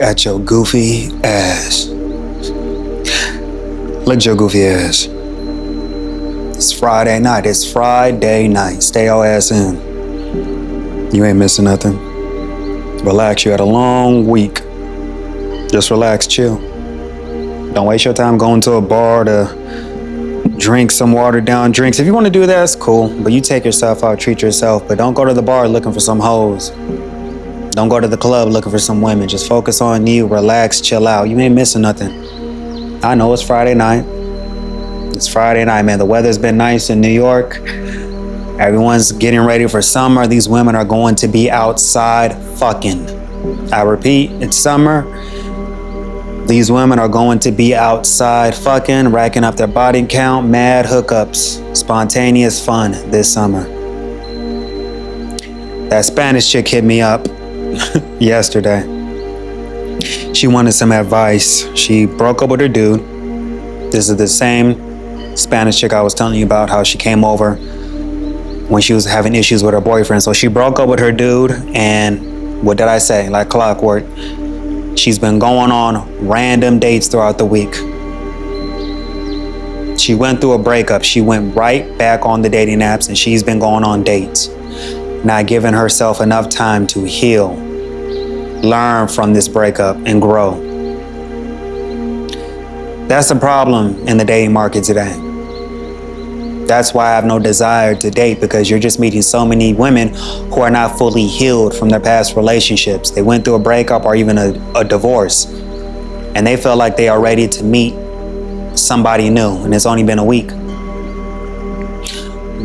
at your goofy ass. Look at your goofy ass. It's Friday night. It's Friday night. Stay your ass in. You ain't missing nothing. Relax. You had a long week. Just relax, chill. Don't waste your time going to a bar to drink some watered down drinks. If you want to do that, that's cool. But you take yourself out, treat yourself. But don't go to the bar looking for some hoes. Don't go to the club looking for some women. Just focus on you, relax, chill out. You ain't missing nothing. I know it's Friday night. It's Friday night, man. The weather's been nice in New York. Everyone's getting ready for summer. These women are going to be outside fucking. I repeat, it's summer. These women are going to be outside fucking, racking up their body count, mad hookups, spontaneous fun this summer. That Spanish chick hit me up yesterday. She wanted some advice. She broke up with her dude. This is the same Spanish chick I was telling you about, how she came over when she was having issues with her boyfriend. So she broke up with her dude, and what did I say? Like clockwork. She's been going on random dates throughout the week. She went through a breakup. She went right back on the dating apps, and she's been going on dates, not giving herself enough time to heal, learn from this breakup, and grow. That's the problem in the dating market today. That's why I have no desire to date, because you're just meeting so many women who are not fully healed from their past relationships. They went through a breakup or even a divorce, and they feel like they are ready to meet somebody new, and it's only been a week.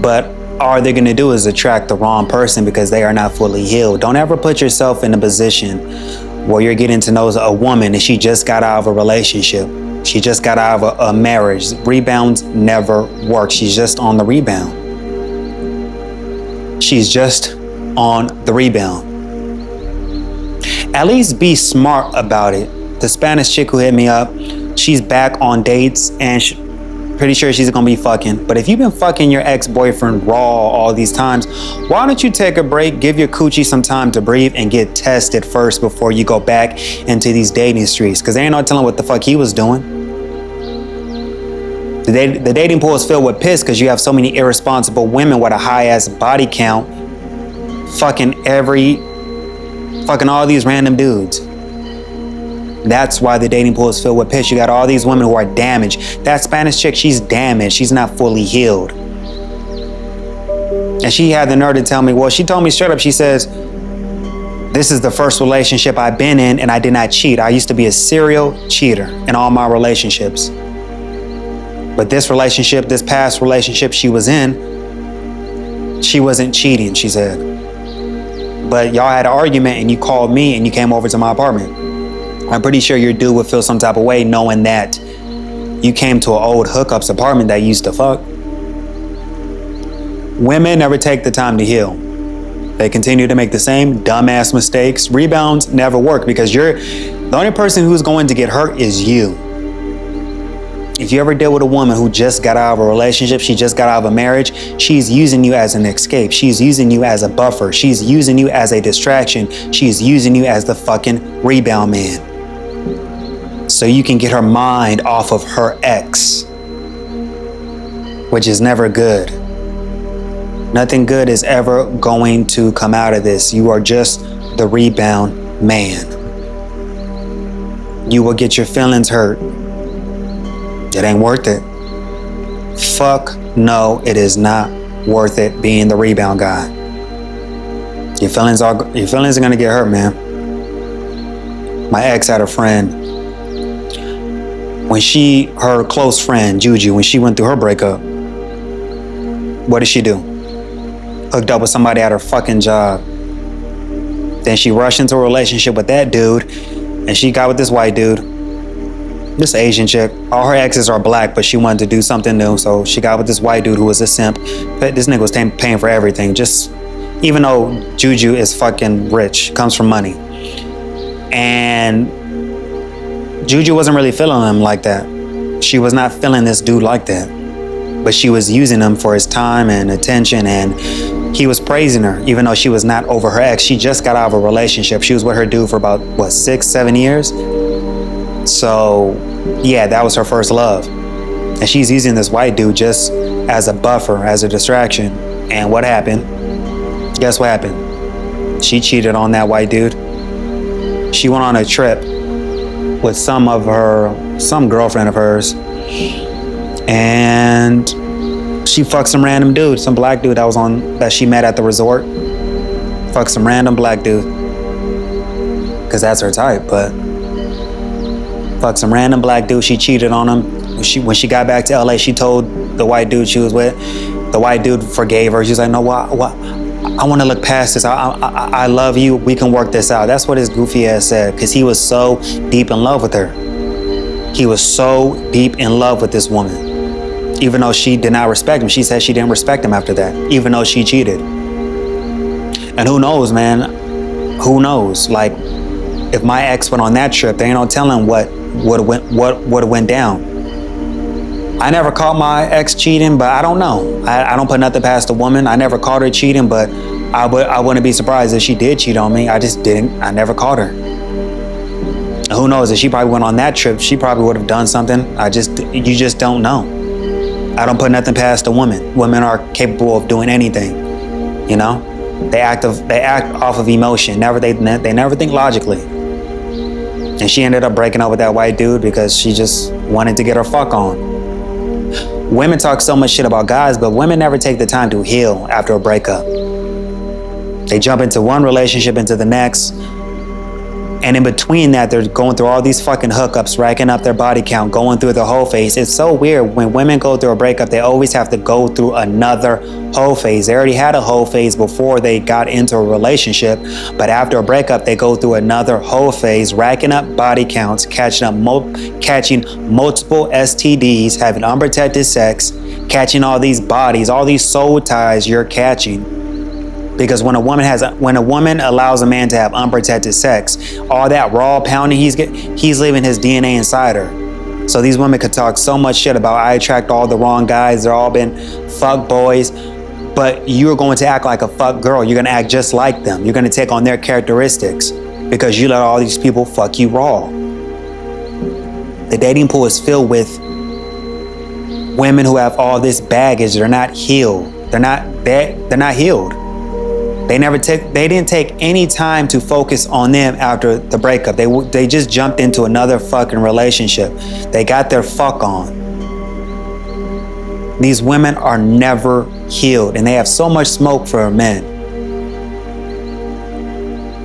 But all they're gonna do is attract the wrong person because they are not fully healed. Don't ever put yourself in a position where you're getting to know a woman and she just got out of a relationship. She just got out of a marriage. Rebounds never work. She's just on the rebound. She's just on the rebound. At least be smart about it. The Spanish chick who hit me up, she's back on dates, and pretty sure she's gonna be fucking. But if you've been fucking your ex-boyfriend raw all these times, why don't you take a break, give your coochie some time to breathe, and get tested first before you go back into these dating streets? Because they ain't no telling what the fuck he was doing. The dating pool is filled with piss because you have so many irresponsible women with a high-ass body count fucking all these random dudes. That's why the dating pool is filled with piss. You got all these women who are damaged. That Spanish chick, she's damaged. She's not fully healed. And she had the nerve to tell me, well, she told me straight up, she says, this is the first relationship I've been in and I did not cheat. I used to be a serial cheater in all my relationships. But this relationship, this past relationship she was in, she wasn't cheating, she said. But y'all had an argument and you called me and you came over to my apartment. I'm pretty sure your dude would feel some type of way knowing that you came to an old hookups apartment that used to fuck. Women never take the time to heal. They continue to make the same dumbass mistakes. Rebounds never work because the only person who's going to get hurt is you. If you ever deal with a woman who just got out of a relationship, she just got out of a marriage, she's using you as an escape. She's using you as a buffer. She's using you as a distraction. She's using you as the fucking rebound man. So you can get her mind off of her ex, which is never good. Nothing good is ever going to come out of this. You are just the rebound man. You will get your feelings hurt. It ain't worth it. Fuck no, it is not worth it being the rebound guy. Your feelings are gonna get hurt, man. My ex had a friend. When her close friend, Juju, when she went through her breakup, what did she do? Hooked up with somebody at her fucking job. Then she rushed into a relationship with that dude, and she got with this white dude. This Asian chick, all her exes are black, but she wanted to do something new, so she got with this white dude who was a simp. But this nigga was paying for everything, just even though Juju is fucking rich, comes from money. And Juju wasn't really feeling him like that. She was not feeling this dude like that. But she was using him for his time and attention, and He was praising her, even though she was not over her ex. She just got out of a relationship. She was with her dude for about, 6-7 years? So, yeah, that was her first love. And she's using this white dude just as a buffer, as a distraction. And what happened? Guess what happened? She cheated on that white dude. She went on a trip with some girlfriend of hers. And she fucked some random dude, some black dude that she met at the resort. Fucked some random black dude. Cause that's her type, but fucked some random black dude. She cheated on him. When she got back to LA, she told the white dude she was with. The white dude forgave her. She's like, no, what? I want to look past this. I love you. We can work this out. That's what his goofy ass said, because he was so deep in love with her. He was so deep in love with this woman. Even though she did not respect him, she said she didn't respect him after that, even though she cheated. And who knows, man? Who knows? Like, if my ex went on that trip, there ain't no telling what would have went down. I never caught my ex cheating, but I don't know. I don't put nothing past a woman. I never caught her cheating, but I wouldn't be surprised if she did cheat on me. I just didn't. I never caught her. And who knows? If she probably went on that trip, she probably would have done something. You just don't know. I don't put nothing past a woman. Women are capable of doing anything. You know, they act off of emotion. They never think logically. And she ended up breaking up with that white dude because she just wanted to get her fuck on. Women talk so much shit about guys, but women never take the time to heal after a breakup. They jump into one relationship, into the next. And in between that, they're going through all these fucking hookups, racking up their body count, going through the whole phase. It's so weird. When women go through a breakup, they always have to go through another whole phase. They already had a whole phase before they got into a relationship. But after a breakup, they go through another whole phase, racking up body counts, catching multiple STDs, having unprotected sex, catching all these bodies, all these soul ties you're catching. Because when a woman allows a man to have unprotected sex, all that raw pounding he's leaving his DNA inside her. So these women could talk so much shit about, I attract all the wrong guys, they're all been fuck boys, but you're going to act like a fuck girl. You're going to act just like them. You're going to take on their characteristics because you let all these people fuck you raw. The dating pool is filled with women who have all this baggage. They're not healed. They're not healed. They didn't take any time to focus on them after the breakup. They just jumped into another fucking relationship. They got their fuck on. These women are never healed, and they have so much smoke for men.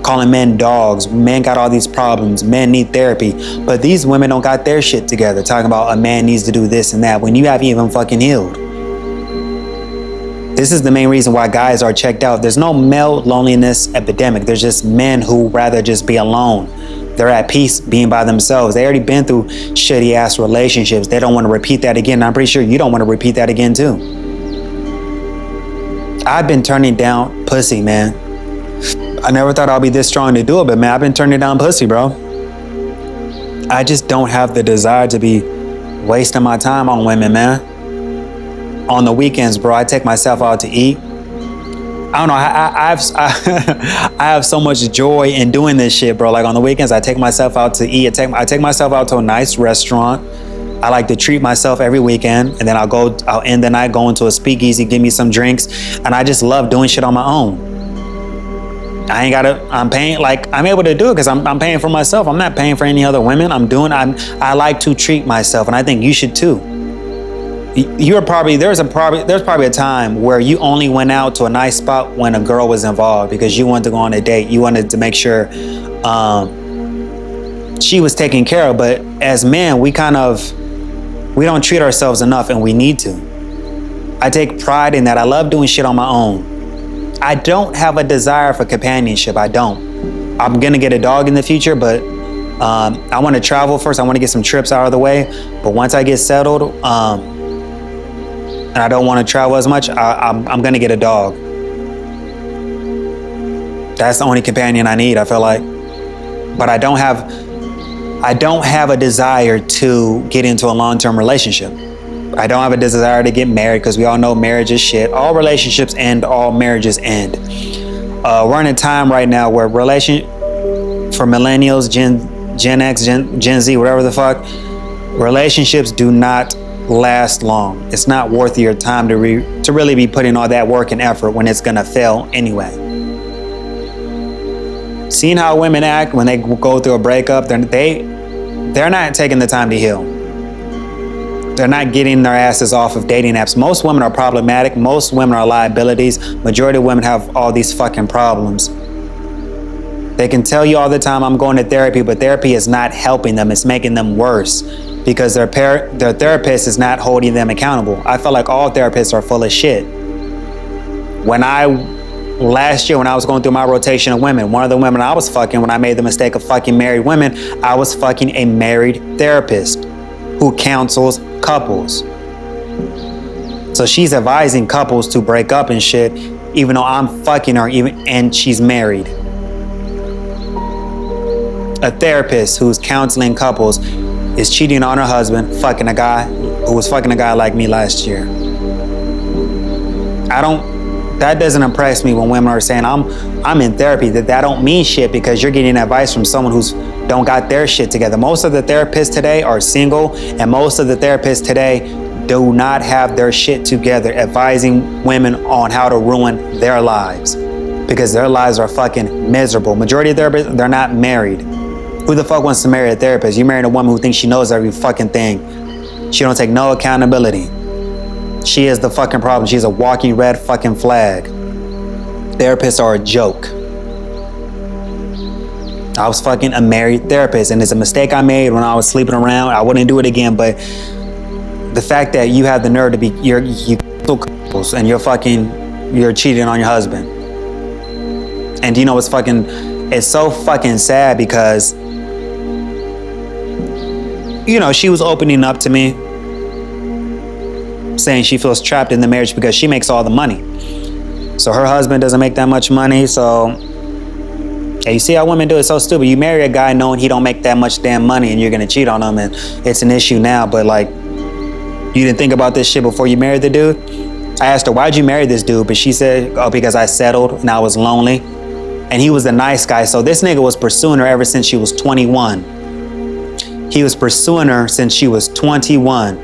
Calling men dogs. Men got all these problems. Men need therapy. But these women don't got their shit together, talking about a man needs to do this and that when you haven't even fucking healed. This is the main reason why guys are checked out. There's no male loneliness epidemic. There's just men who rather just be alone. They're at peace being by themselves. They already been through shitty ass relationships. They don't want to repeat that again. I'm pretty sure you don't want to repeat that again too. I've been turning down pussy, man. I never thought I'd be this strong to do it, but man, I've been turning down pussy, bro. I just don't have the desire to be wasting my time on women, man. On the weekends, bro, I take myself out to eat. I don't know. I have so much joy in doing this shit, bro. Like on the weekends, I take myself out to eat. I take myself out to a nice restaurant. I like to treat myself every weekend, and then I'll end the night going to a speakeasy, give me some drinks, and I just love doing shit on my own. I'm paying, like, I'm able to do it because I'm paying for myself. I'm not paying for any other women. I like to treat myself, and I think you should too. There's probably a time where you only went out to a nice spot when a girl was involved because you wanted to go on a date. You wanted to make sure she was taken care of. But as men, we don't treat ourselves enough, and we need to. I take pride in that. I love doing shit on my own. I don't have a desire for companionship. I don't. I'm gonna get a dog in the future, but I want to travel first. I want to get some trips out of the way. But once I get settled, and I don't want to travel as much, I'm going to get a dog. That's the only companion I need, I feel like. But I don't have a desire to get into a long-term relationship. I don't have a desire to get married because we all know marriage is shit. All relationships end, all marriages end. We're in a time right now where for millennials, Gen X, Gen Z, whatever the fuck, relationships do not last long. It's not worth your time to really be putting all that work and effort when it's gonna fail anyway. Seeing how women act when they go through a breakup, they're not taking the time to heal. They're not getting their asses off of dating apps. Most women are problematic. Most women are liabilities. Majority of women have all these fucking problems. They can tell you all the time, I'm going to therapy, but therapy is not helping them. It's making them worse because their therapist is not holding them accountable. I feel like all therapists are full of shit. Last year when I was going through my rotation of women, one of the women I was fucking, when I made the mistake of fucking married women, I was fucking a married therapist who counsels couples. So she's advising couples to break up and shit, even though I'm fucking her, and she's married. A therapist who's counseling couples is cheating on her husband, fucking a guy who was fucking a guy like me last year. That doesn't impress me when women are saying I'm in therapy. That don't mean shit because you're getting advice from someone who's don't got their shit together. Most of the therapists today are single, and most of the therapists today do not have their shit together, advising women on how to ruin their lives because their lives are fucking miserable. Majority of therapists, they're not married. Who the fuck wants to marry a therapist? You married a woman who thinks she knows every fucking thing. She don't take no accountability. She is the fucking problem. She's a walking red fucking flag. Therapists are a joke. I was fucking a married therapist, and it's a mistake I made when I was sleeping around. I wouldn't do it again, but the fact that you have the nerve to be you couples and you're cheating on your husband. And do you know what's it's so fucking sad because she was opening up to me, saying she feels trapped in the marriage because she makes all the money. So her husband doesn't make that much money. So, yeah, you see how women do it? So stupid. You marry a guy knowing he don't make that much damn money and you're going to cheat on him, and it's an issue now. But you didn't think about this shit before you married the dude? I asked her, why'd you marry this dude? But she said, oh, because I settled and I was lonely. And he was a nice guy. So this nigga was pursuing her ever since she was 21. He was pursuing her since she was 21.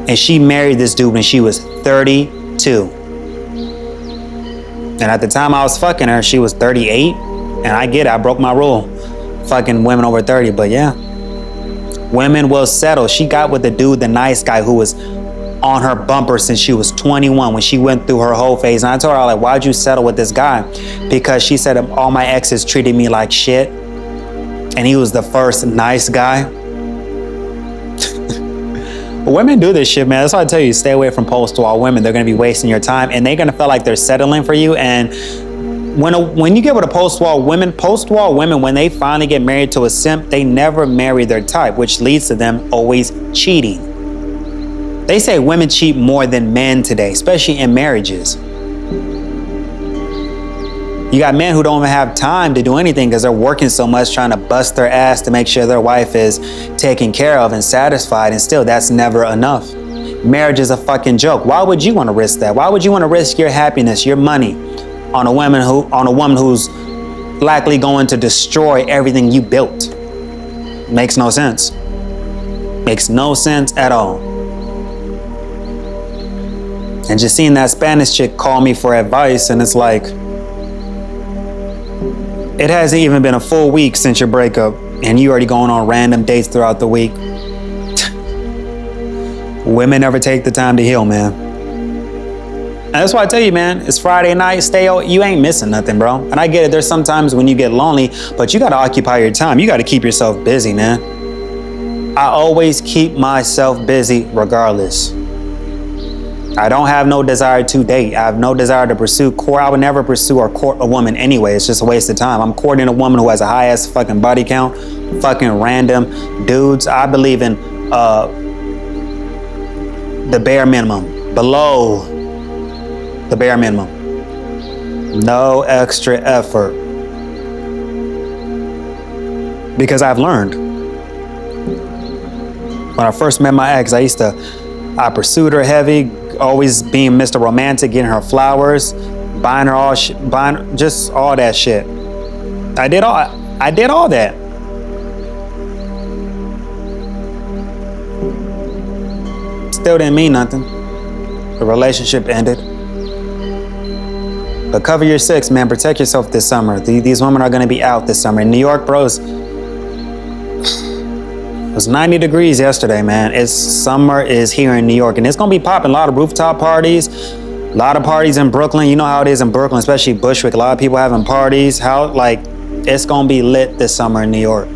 And she married this dude when she was 32. And at the time I was fucking her, she was 38. And I get it, I broke my rule. Fucking women over 30, but yeah. Women will settle. She got with the dude, the nice guy who was on her bumper since she was 21 when she went through her whole phase. And I told her, why'd you settle with this guy? Because she said all my exes treated me like shit. And he was the first nice guy. Women do this shit, man. That's why I tell you, stay away from post-wall women. They're going to be wasting your time, and they're going to feel like they're settling for you. And when you get with a post-wall women, when they finally get married to a simp, they never marry their type, which leads to them always cheating. They say women cheat more than men today, especially in marriages. You got men who don't even have time to do anything because they're working so much, trying to bust their ass to make sure their wife is taken care of and satisfied, and still that's never enough. Marriage is a fucking joke. Why would you want to risk that? Why would you want to risk your happiness, your money on a woman who's likely going to destroy everything you built? Makes no sense. Makes no sense at all. And just seeing that Spanish chick call me for advice, and it's like, it hasn't even been a full week since your breakup, and you already going on random dates throughout the week. Women never take the time to heal, man. And that's why I tell you, man, it's Friday night, you ain't missing nothing, bro. And I get it, there's sometimes when you get lonely, but you gotta occupy your time. You gotta keep yourself busy, man. I always keep myself busy regardless. I don't have no desire to date. I have no desire to pursue I would never pursue or court a woman anyway. It's just a waste of time. I'm courting a woman who has a high ass fucking body count, fucking random dudes. I believe in the bare minimum, below the bare minimum. No extra effort. Because I've learned. When I first met my ex, I used to I pursued her heavy, always being Mr. Romantic, getting her flowers, buying her buying just all that shit. I did all that. Still didn't mean nothing. The relationship ended. But cover your six, man. Protect yourself this summer. These women are going to be out this summer. In New York, bros, it was 90 degrees yesterday, man. Summer is here in New York, and it's going to be popping. A lot of rooftop parties, a lot of parties in Brooklyn. You know how it is in Brooklyn, especially Bushwick. A lot of people having parties. It's going to be lit this summer in New York.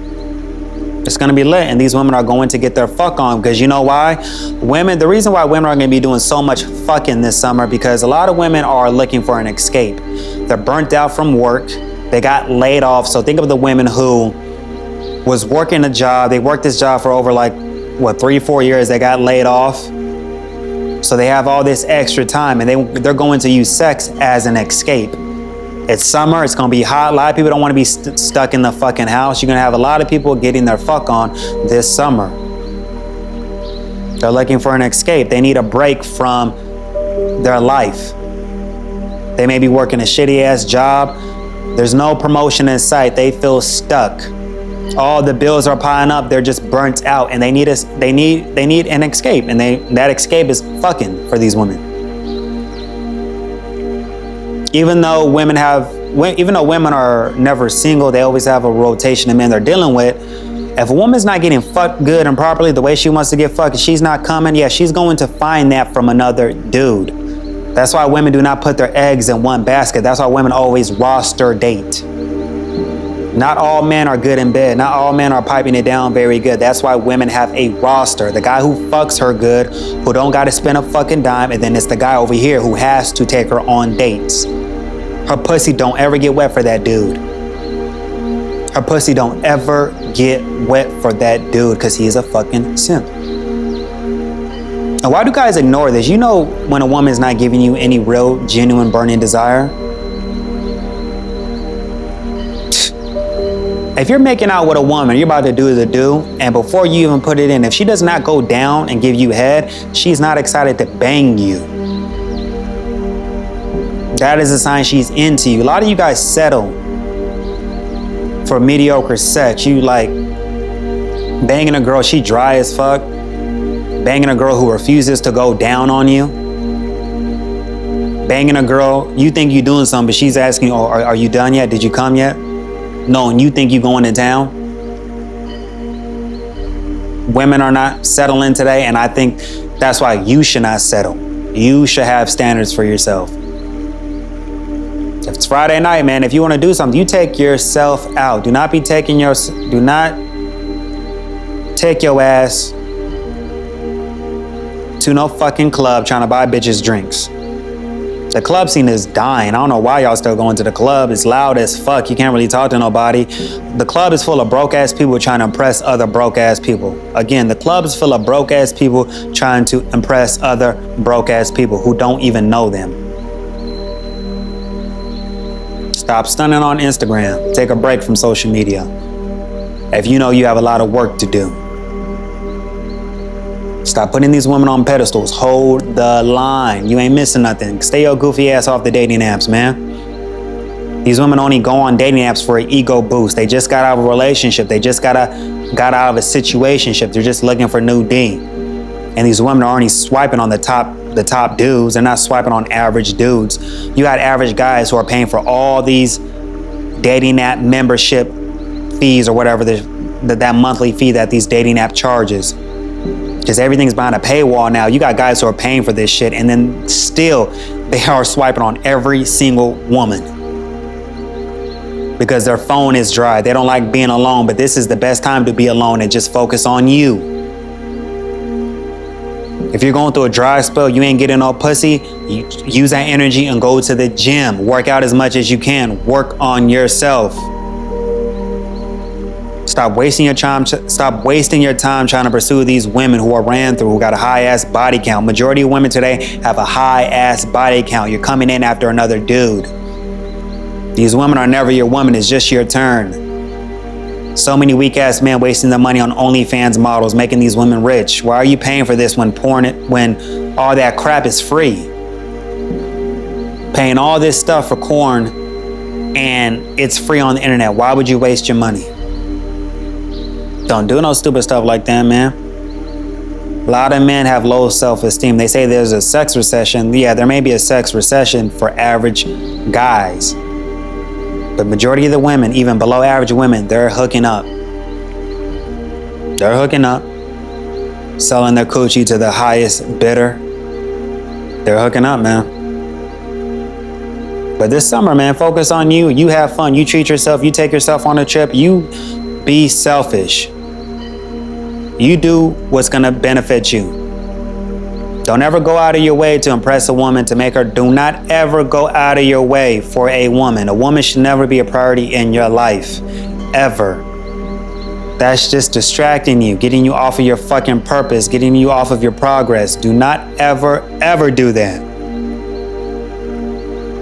It's going to be lit, and these women are going to get their fuck on, because you know why? The reason why women are going to be doing so much fucking this summer, because a lot of women are looking for an escape. They're burnt out from work. They got laid off. So think of the women who was working a job. They worked this job for over 3-4 years. They got laid off. So they have all this extra time, and they're going to use sex as an escape. It's summer, it's gonna be hot. A lot of people don't wanna be stuck in the fucking house. You're gonna have a lot of people getting their fuck on this summer. They're looking for an escape. They need a break from their life. They may be working a shitty ass job. There's no promotion in sight. They feel stuck. All the bills are piling up. They're just burnt out, and they need an escape. And that escape is fucking for these women. Even though women are never single, they always have a rotation of men they're dealing with. If a woman's not getting fucked good and properly the way she wants to get fucked, she's not coming, yeah, she's going to find that from another dude. That's why women do not put their eggs in one basket. That's why women always roster date. Not all men are good in bed. Not all men are piping it down very good. That's why women have a roster. The guy who fucks her good, who don't got to spend a fucking dime, and then it's the guy over here who has to take her on dates. Her pussy don't ever get wet for that dude. Her pussy don't ever get wet for that dude because he's a fucking simp. And why do guys ignore this? You know when a woman's not giving you any real, genuine, burning desire? If you're making out with a woman, you're about to do the do, and before you even put it in, if she does not go down and give you head, she's not excited to bang you. That is a sign she's into you. A lot of you guys settle for mediocre sex. You banging a girl, she dry as fuck. Banging a girl who refuses to go down on you. Banging a girl, you think you're doing something, but she's asking, oh, are you done yet? Did you come yet? No, and you think you're going to town? Women are not settling today, and I think that's why you should not settle. You should have standards for yourself. If it's Friday night, man, if you want to do something, you take yourself out. Do not take your ass to no fucking club trying to buy bitches drinks. The club scene is dying. I don't know why y'all still going to the club. It's loud as fuck. You can't really talk to nobody. The club is full of broke ass people trying to impress other broke ass people. Again, the club is full of broke ass people trying to impress other broke ass people who don't even know them. Stop stunning on Instagram. Take a break from social media. If you know you have a lot of work to do. Stop putting these women on pedestals. Hold the line. You ain't missing nothing. Stay your goofy ass off the dating apps, man. These women only go on dating apps for an ego boost. They just got out of a relationship. They just got out of a situationship. They're just looking for new D. And these women are only swiping on the top dudes. They're not swiping on average dudes. You got average guys who are paying for all these dating app membership fees or whatever that monthly fee that these dating app charges. Because everything's behind a paywall now. You got guys who are paying for this shit, and then still they are swiping on every single woman because their phone is dry. They don't like being alone, but this is the best time to be alone and just focus on you. If you're going through a dry spell, you ain't getting no pussy, you use that energy and go to the gym. Work out as much as you can. Work on yourself. Stop wasting your time trying to pursue these women who are ran through, who got a high-ass body count. Majority of women today have a high-ass body count. You're coming in after another dude. These women are never your woman. It's just your turn. So many weak ass men wasting their money on OnlyFans models, making these women rich. Why are you paying for this when all that crap is free? Paying all this stuff for corn and it's free on the internet. Why would you waste your money? Don't do no stupid stuff like that, man. A lot of men have low self-esteem. They say there's a sex recession. Yeah, there may be a sex recession for average guys. But majority of the women, even below average women, they're hooking up. They're hooking up. Selling their coochie to the highest bidder. They're hooking up, man. But this summer, man, focus on you. You have fun. You treat yourself. You take yourself on a trip. You be selfish. You do what's going to benefit you. Don't ever go out of your way to impress a woman, to make her. Do not ever go out of your way for a woman. A woman should never be a priority in your life. Ever. That's just distracting you, getting you off of your fucking purpose, getting you off of your progress. Do not ever, ever do that.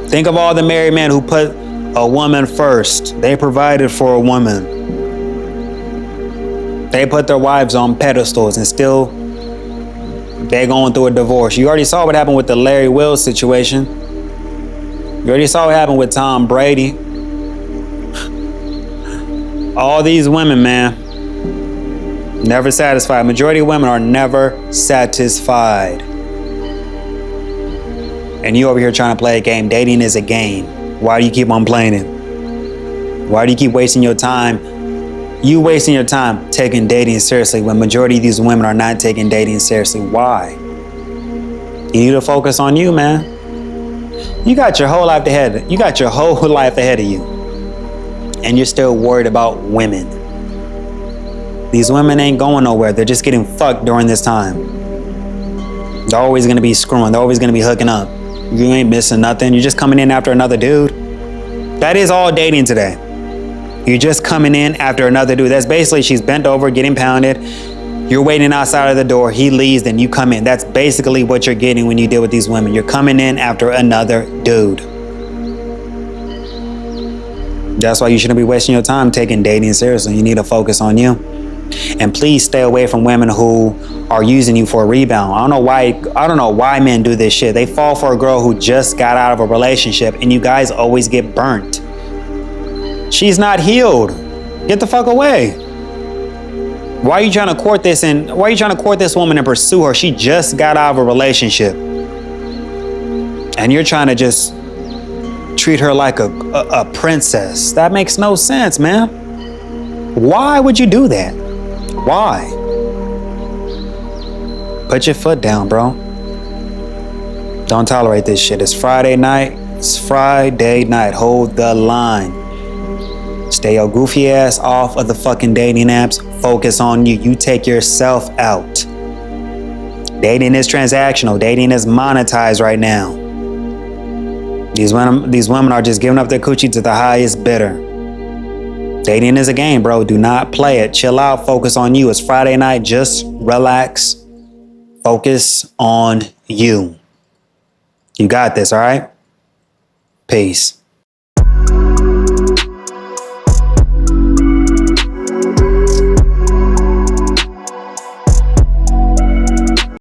Think of all the married men who put a woman first. They provided for a woman. They put their wives on pedestals and still they're going through a divorce. You already saw what happened with the Larry Wills situation. You already saw what happened with Tom Brady. All these women, man, never satisfied. Majority of women are never satisfied. And you over here trying to play a game. Dating is a game. Why do you keep on playing it? Why do you keep wasting your time? You wasting your time taking dating seriously when majority of these women are not taking dating seriously. Why? You need to focus on you, man. You got your whole life ahead. You got your whole life ahead of you. And you're still worried about women. These women ain't going nowhere. They're just getting fucked during this time. They're always going to be screwing. They're always going to be hooking up. You ain't missing nothing. You're just coming in after another dude. That is all dating today. You're just coming in after another dude. That's basically she's bent over, getting pounded. You're waiting outside of the door. He leaves, then you come in. That's basically what you're getting when you deal with these women. You're coming in after another dude. That's why you shouldn't be wasting your time taking dating seriously. You need to focus on you. And please stay away from women who are using you for a rebound. I don't know why men do this shit. They fall for a girl who just got out of a relationship and you guys always get burnt. She's not healed. Get the fuck away. Why are you trying to court this woman and pursue her? She just got out of a relationship. And you're trying to just treat her like a princess. That makes no sense, man. Why would you do that? Why? Put your foot down, bro. Don't tolerate this shit. It's Friday night. It's Friday night. Hold the line. Stay your goofy ass off of the fucking dating apps. Focus on you. You take yourself out. Dating is transactional. Dating is monetized right now. These women are just giving up their coochie to the highest bidder. Dating is a game, bro. Do not play it. Chill out. Focus on you. It's Friday night. Just relax. Focus on you. You got this, all right? Peace.